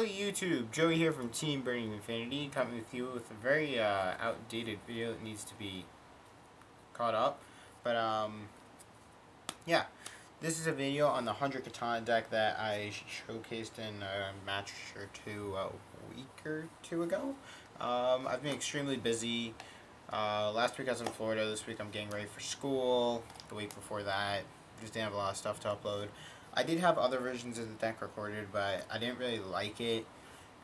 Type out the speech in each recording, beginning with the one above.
Hello YouTube, Joey here from Team Burning Infinity, coming with you with a very outdated video that needs to be caught up. But yeah, this is a video on the 100 Katana deck that I showcased in a match or two a week or two ago. I've been extremely busy. Last week I was in Florida, this week I'm getting ready for school, the week before that just didn't have a lot of stuff to upload. I did have other versions of the deck recorded, but I didn't really like it.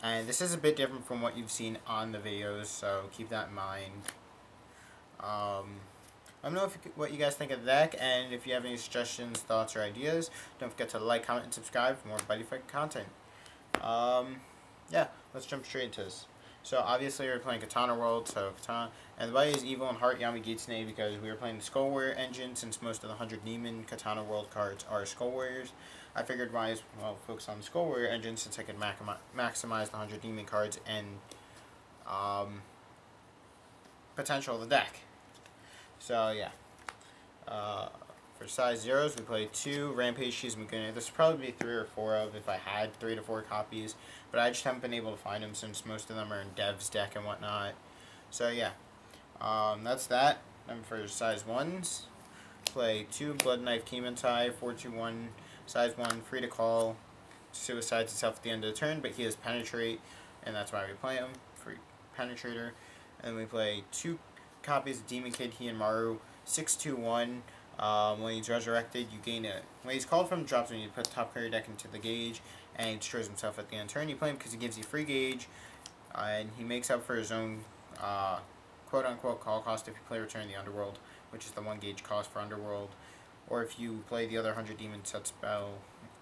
And this is a bit different from what you've seen on the videos, so keep that in mind. Let me know what you guys think of the deck, and if you have any suggestions, thoughts, or ideas, don't forget to like, comment, and subscribe for more Buddyfight content. Yeah, let's jump straight into this. So obviously we're playing Katana World, so Katana, and the Buddy is Evil and Heart Yamagitsune because we were playing the Skull Warrior engine since most of the 100 Demon Katana World cards are Skull Warriors. I figured might as well focus on the Skull Warrior engine since I could maximize the 100 Demon cards and potential of the deck. So yeah. For size zeros, we play 2 Rampage Shizumagune. This would probably be 3 or 4 of if I had 3 to 4 copies, but I just haven't been able to find them since most of them are in Dev's deck and whatnot. So yeah, that's that. Then for size 1s, play 2 Blood Knife Kimentai, 4/2/1, size 1, free to call, suicides itself at the end of the turn, but he has Penetrate, and that's why we play him, free Penetrator. And we play 2 copies of Demon Kid Maru, 6/2/1. When he's resurrected, you gain a... When he's called from the drop zone, you put the top card of your deck into the gauge, and he destroys himself at the end of the turn. You play him because he gives you free gauge, and he makes up for his own quote-unquote call cost if you play Return to the Underworld, which is the 1 gauge cost for Underworld. Or if you play the other 100 Demon set spell,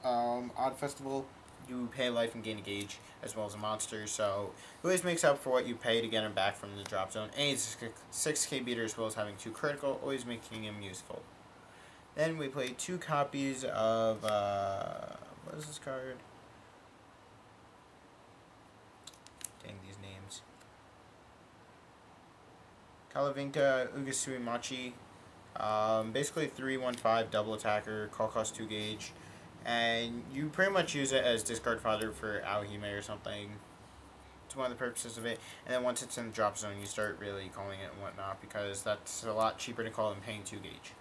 Odd Festival, you pay life and gain a gauge, as well as a monster, so it always makes up for what you pay to get him back from the drop zone. And he's a 6k beater as well as having 2 critical, always making him useful. Then we play 2 copies of, what is this card? Dang these names. Kalavinka Ugasui Machi. Basically 3/1/5 double attacker, call cost 2 gauge. And you pretty much use it as discard fodder for Aohime or something. It's one of the purposes of it. And then once it's in the drop zone, you start really calling it and whatnot, because that's a lot cheaper to call than paying 2 gauge.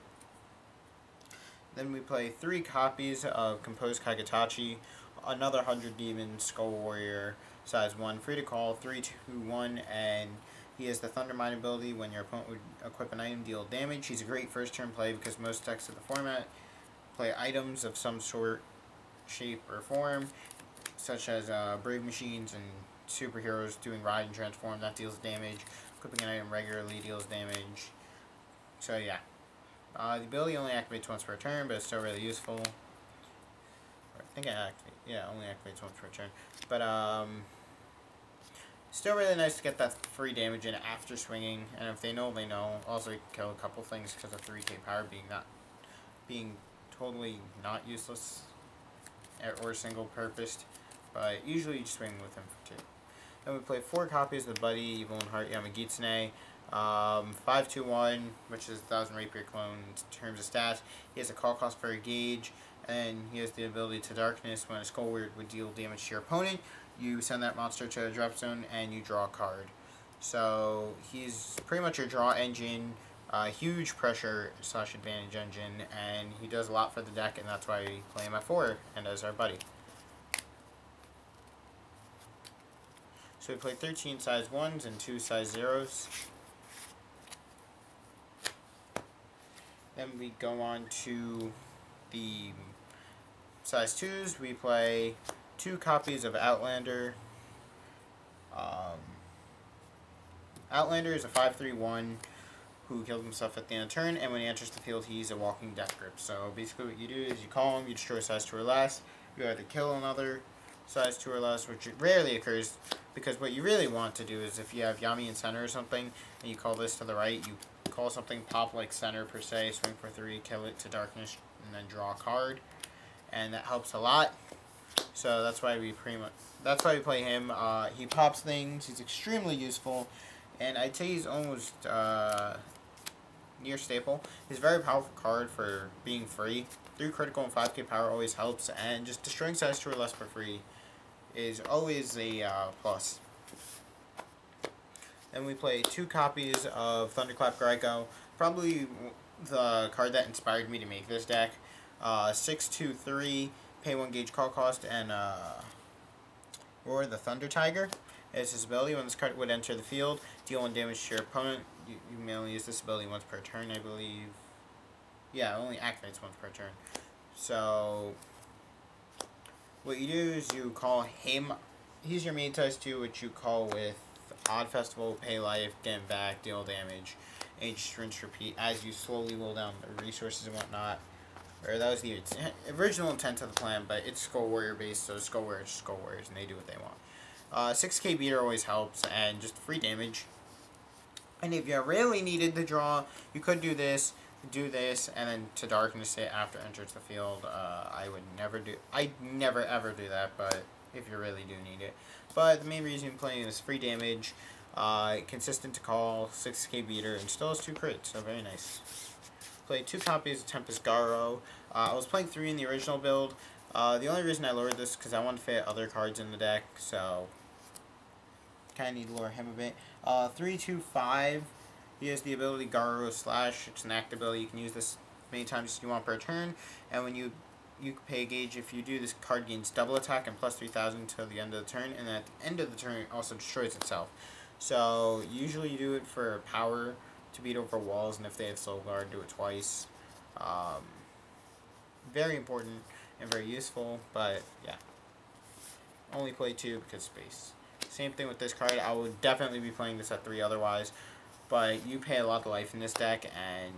Then we play 3 copies of Composed Kagetachi, another 100 Demon Skull Warrior, size 1, free to call, 3/2/1, and he has the Thundermine ability. When your opponent would equip an item, deal damage. He's a great first turn play because most decks of the format play items of some sort, shape, or form, such as Brave Machines and superheroes doing Ride and Transform. That deals damage. Equipping an item regularly deals damage. So yeah. The ability only activates once per turn, but it's still really useful. I think it only activates once per turn. But, still really nice to get that free damage in after swinging, and if they know, they know. Also, you can kill a couple things because of 3k power being totally not useless or single-purposed, but usually you swing with him for 2. Then we play 4 copies of the Buddy, Evil and Heart Yamagitsune. 5/2/1, which is 1000 Rapier clone in terms of stats. He has a call cost for a gauge, and he has the ability to Darkness. When a Skull Warrior would deal damage to your opponent, you send that monster to a drop zone and you draw a card. So he's pretty much your draw engine, huge pressure / advantage engine, and he does a lot for the deck, and that's why we play him at 4 and as our buddy. So we play 13 size 1s and 2 size 0s. Then we go on to the size 2s. We play 2 copies of Outlander. Outlander is a 5/3/1 who killed himself at the end of the turn, and when he enters the field, he's a walking death grip. So basically what you do is you call him, you destroy size 2 or less. You either kill another size 2 or less, which rarely occurs, because what you really want to do is if you have Yami in center or something, and you call this to the right, you call something pop like center per se, swing for 3, kill it to Darkness, and then draw a card, and that helps a lot. So that's why we play him. He pops things. He's extremely useful, and I'd say he's almost near staple. He's a very powerful card for being free. 3 critical and 5k power always helps, and just destroying size 2 or less for free is always a plus. Then we play 2 copies of Thunderclap Geico, probably the card that inspired me to make this deck. 6/2/3, pay 1 gauge call cost, and Roar the Thunder Tiger. It's his ability. When this card would enter the field, deal 1 damage to your opponent. You may only use this ability once per turn, I believe. Yeah, it only activates once per turn. So, what you do is you call him. He's your main size 2, which you call with Odd Festival, pay life, get him back, deal damage, and just rinse repeat as you slowly roll down the resources and whatnot. Or that was the original intent of the plan, but it's Skull Warrior based, so Skull Warriors, and they do what they want. 6k beater always helps, and just free damage. And if you really needed the draw, you could do this, and then to darkness it after it enters the field. I never ever do that, but if you really do need it. But the main reason I'm playing is free damage, consistent to call, 6k beater, and still has 2 crits, so very nice. Played 2 copies of Tempest Garo. I was playing 3 in the original build. The only reason I lowered this is because I want to fit other cards in the deck, so kind of need to lower him a bit. 3/2/5. He has the ability Garo Slash. It's an active ability. You can use this many times as you want per turn, and when you pay a gauge, if you do, this card gains double attack and plus 3,000 until the end of the turn, and at the end of the turn it also destroys itself. So usually you do it for power to beat over walls, and if they have Soul Guard, do it twice. Very important and very useful, but yeah. Only play 2 because space. Same thing with this card. I would definitely be playing this at 3 otherwise, but you pay a lot of life in this deck, and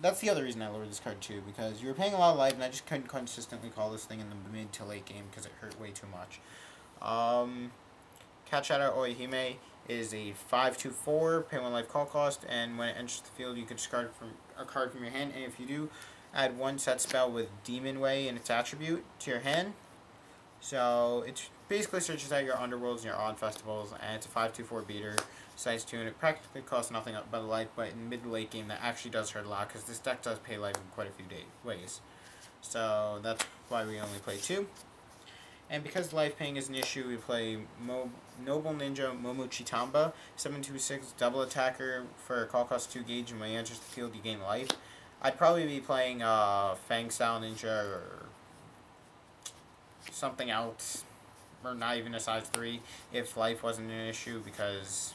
that's the other reason I lowered this card too, because you were paying a lot of life, and I just couldn't consistently call this thing in the mid to late game because it hurt way too much. Cat Shadow Oihime is a 5/2/4, pay 1 life call cost, and when it enters the field, you can discard a card from your hand, and if you do, add 1 set spell with Demon Way and its attribute to your hand. So it basically searches out your underworlds and your odd festivals, and it's a 5/2/4 beater, size 2, and it practically costs nothing but a life, but in mid to late game that actually does hurt a lot, because this deck does pay life in quite a few ways. So that's why we only play 2. And because life paying is an issue, we play Noble Ninja Momochitamba, 7/2/6 double attacker for a call cost 2 gauge, and when he enters the field you gain life. I'd probably be playing Fang Style Ninja or something else, or not even a size 3, if life wasn't an issue, because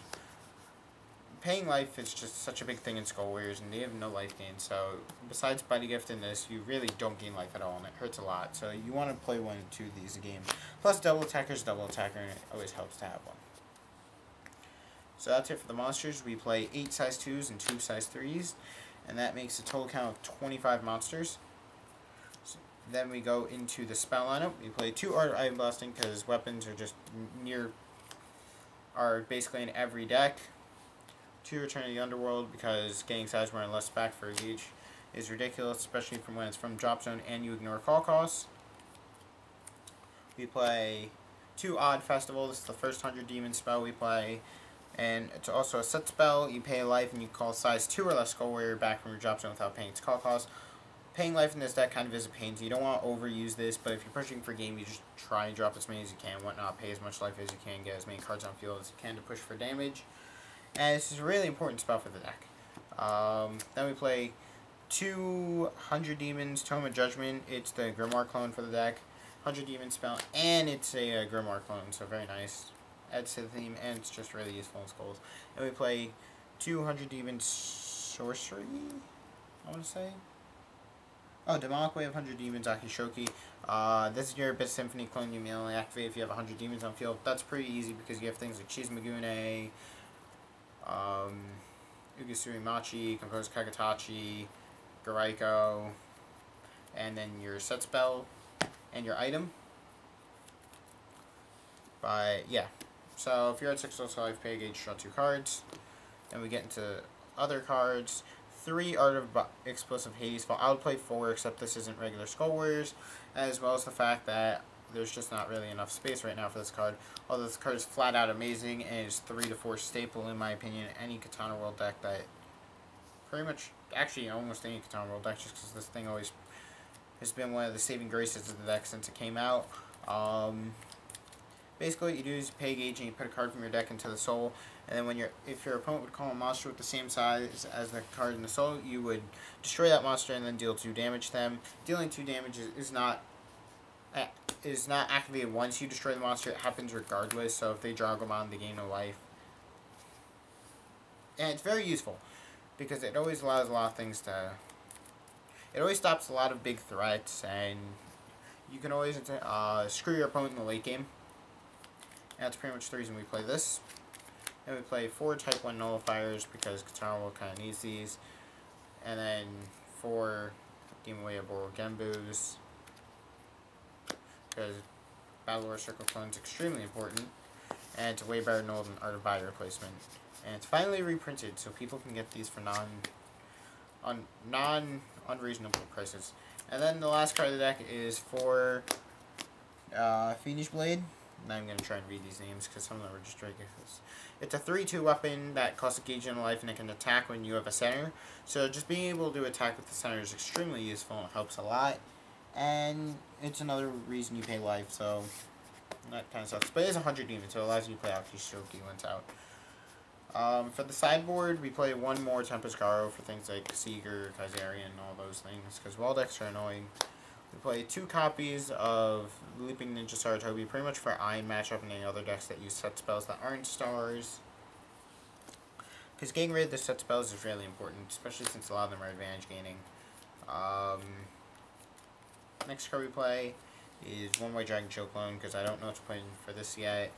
paying life is just such a big thing in Skull Warriors, and they have no life gain, so besides Buddy Gift in this, you really don't gain life at all, and it hurts a lot, so you want to play 1 or 2 of these a game. Plus double attacker's double attacker, and it always helps to have one. So that's it for the monsters. We play 8 size 2s and 2 size 3s, and that makes a total count of 25 monsters. Then we go into the spell lineup. We play 2 Art of Item Blasting because weapons are basically in every deck. 2 Return to the Underworld because getting size more and less back for a gauge is ridiculous, especially from when it's from drop zone and you ignore call costs. We play 2 Odd Festival. This is the first 100 demon spell we play, and it's also a set spell. You pay a life and you call size 2 or less Skull Warrior back from your drop zone without paying its call cost. Paying life in this deck kind of is a pain, so you don't want to overuse this, but if you're pushing for game, you just try and drop as many as you can, whatnot, pay as much life as you can, get as many cards on field as you can to push for damage. And this is a really important spell for the deck. Then we play 2 100 Demons, Tome of Judgment. It's the Grimoire clone for the deck. 100 Demon spell, and it's a Grimoire clone, so very nice. Adds to the theme, and it's just really useful in Skulls. And we play 200 Demons Sorcery, I want to say. Oh, Demonic Way of 100 Demons, Akishoki. This is your Abyss Symphony clone you may only activate if you have 100 Demons on field. That's pretty easy because you have things like Shizumagune, Ugasui Machi, Composed Kagatachi, Garaiko, and then your set spell and your item. But yeah, so if you're at 605, pay a gauge, draw 2 cards. Then we get into other cards. 3 Art of Explosive Hades Fall. I would play 4, except this isn't regular Skull Warriors, as well as the fact that there's just not really enough space right now for this card. Although this card is flat out amazing and is 3 to 4 staple in my opinion in any Katana World deck that pretty much, actually almost any Katana World deck, just because this thing always has been one of the saving graces of the deck since it came out. Basically, what you do is you pay a gauge and you put a card from your deck into the soul, and then if your opponent would call a monster with the same size as the card in the soul, you would destroy that monster and then deal 2 damage to them. Dealing 2 damage is not activated once you destroy the monster. It happens regardless. So if they Dragonmon, they gain no life, and it's very useful because it always allows a lot of things to. It always stops a lot of big threats, and you can always screw your opponent in the late game. And that's pretty much the reason we play this. And we play 4 Type 1 Nullifiers because Katana kind of needs these. And then 4 Demon Waveable Genbus. Because Battle War Circle Clone is extremely important. And it's way better than an Art of Buy replacement. And it's finally reprinted so people can get these for non-unreasonable prices. And then the last card of the deck is 4 Fiendish Blade. Now I'm going to try and read these names because some of them are just ridiculous. It's a 3/2 weapon that costs a gauge in life and it can attack when you have a center. So just being able to attack with the center is extremely useful and it helps a lot. And it's another reason you pay life, so that kind of sucks. But it is 100 demons, so it allows you to play out these shield demons out. For the sideboard, we play 1 more Tempest Garo for things like Seeger, Kaisarian, and all those things, because wall decks are annoying. We play 2 copies of Leaping Ninja Saratobi, pretty much for Iron matchup and any other decks that use set spells that aren't stars. Because getting rid of the set spells is really important, especially since a lot of them are advantage gaining. Next card we play is 1 White Dragon Chill Clone, because I don't know what to play for this yet.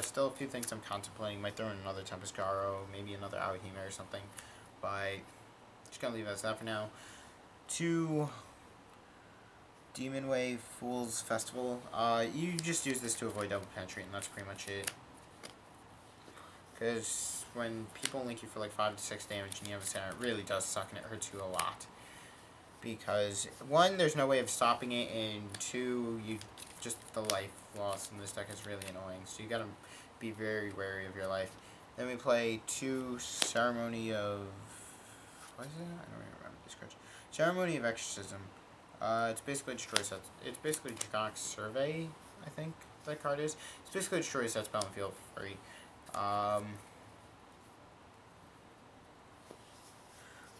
Still a few things I'm contemplating. Might throw in another Tempest Garo, maybe another Aohime or something. But just gonna leave it as that for now. 2 Demon Wave Fool's Festival. You just use this to avoid double penetrate, and that's pretty much it. Because when people link you for like 5 to 6 damage and you have a center, it really does suck and it hurts you a lot. Because 1, there's no way of stopping it, and 2, the life loss in this deck is really annoying. So you gotta be very wary of your life. Then we play 2 Ceremony of... what is it? I don't even remember this card. Ceremony of Exorcism. It's basically destroy sets. It's basically Quiox Survey, I think that card is. It's basically destroy sets battlefield for free.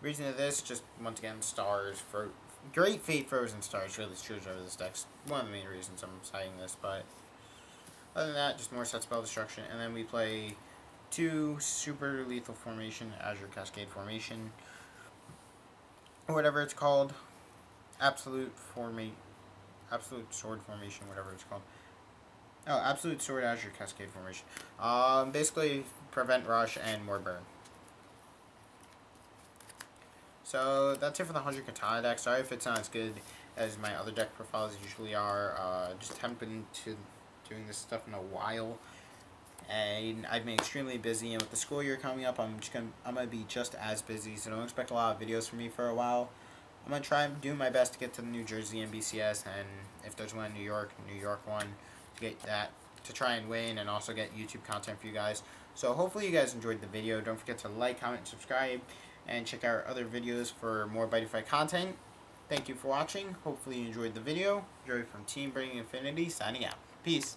Reason of this, just once again, stars for Great Fate Frozen Stars really screws over this deck. One of the main reasons I'm citing this, but other than that, just more set spell destruction. And then we play 2 Super Lethal Formation, Azure Cascade Formation, or whatever it's called. Absolute Sword Formation, whatever it's called. Oh, Absolute Sword Azure Cascade Formation. Basically, prevent rush and more burn. So that's it for the 100 Katana deck. Sorry if it's not as good as my other deck profiles usually are. Just haven't been doing this stuff in a while, and I've been extremely busy. And with the school year coming up, I'm gonna be just as busy. So don't expect a lot of videos from me for a while. I'm gonna try and do my best to get to the New Jersey NBCS, and if there's one in New York one, to get that, to try and win, and also get YouTube content for you guys. So hopefully you guys enjoyed the video. Don't forget to like, comment, and subscribe, and check out our other videos for more Buddyfight content. Thank you for watching. Hopefully you enjoyed the video. Joey from Team Bringing Infinity signing out. Peace.